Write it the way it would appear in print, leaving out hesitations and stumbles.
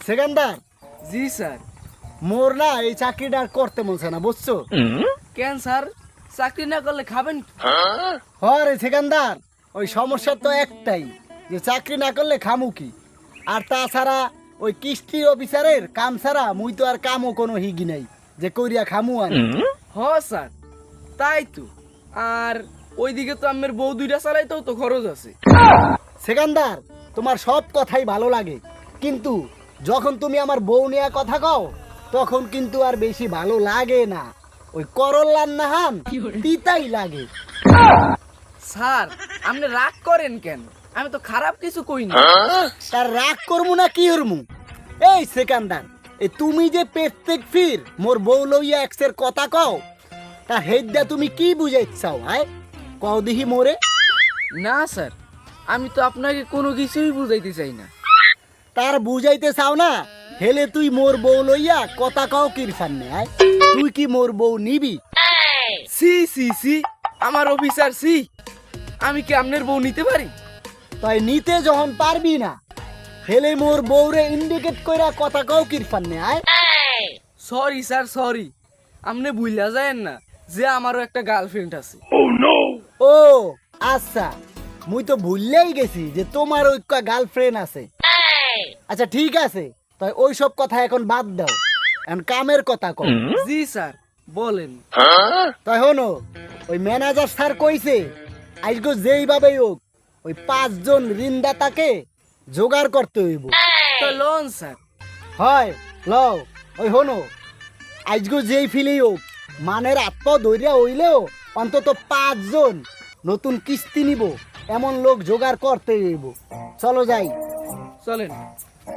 সেকেন্দার, জি sir. মোর না এই চাকরিটা আর করতে মনছে না, বুঝছো? কেন স্যার, চাকরি না করলে খাবেন কি? হরে সেকেন্দার, ওই সমস্যা তো একটাই, যে চাকরি না করলে খামু কি। আর তাছাড়া ওই কিস্তি অফিসারের কাম ছাড়া মুই তো আর কামও কোনো হিগি নাই যে কইরা খামু আর। হ স্যার, তাই তো। আর ওইদিকে তো আমার বউ দুইটা চালাইতেও তো খরচ আছে। সেকেন্দার, তোমার সব কথাই ভালো লাগে, কিন্তু যখন তুমি আমার বউ নিয়ে কথা কও তখন কিন্তু আর বেশি ভালো লাগে না। ওই করল্লার নাহান তিতাই লাগে। স্যার, আপনি রাগ করেন কেন? আমি তো খারাপ কিছু কই না। তার রাগ করমু না কি হরমু? এই সেকেন্দার, এই তুমি যে প্রত্যেক ফির মোর বউ লইয়া এক্সের কথা কও, তা হেডটা তুমি কি বুঝাইতে চাও? আয় কও দিহি মোরে। না স্যার, আমি তো আপনাকে কোনো কিছুই বুঝাইতে চাই না। তার বুঝাইতে চাও না, হেলে তুই মোর বউ লইয়া কথা কও কির সামনে? আয় তুই কি মোর বউ নিবি? সি সি সি, আমার অফিসার সি, আমি কি আপনার বউ নিতে পারি? তাই নিতে যখন পারবি না, হেলে মোর বউরে ইন্ডিকেট কইরা কথা কও কির সামনে? আয় সরি স্যার, সরি। আপনি ভুইলা যায়েন না যে আমারও একটা গার্লফ্রেন্ড আছে। ও আচ্ছা, মুই তো ভুললেই গেছি যে তোমার ওই গার্লফ্রেন্ড আছে। আচ্ছা ঠিক আছে, তাই ওই সব কথা এখন বাদ দাও, এখন কামের কথা কও। জি স্যার, বলেন। তাই হনো, ওই ম্যানেজার স্যার কইছে আজকে যেইভাবেই হোক ওই 5 জন ঋণদাতাকে জোগাড় করতে হইব। তো লোন স্যার। হয় লও, ওই হনো, আজকে যেই ফিলেই হোক মানের আত্ম দৈর্য হইলেও অন্তত 5 জন নতুন কিস্তি নিব এমন লোক জোগাড় করতে হইব। চলো যাই। চলেন।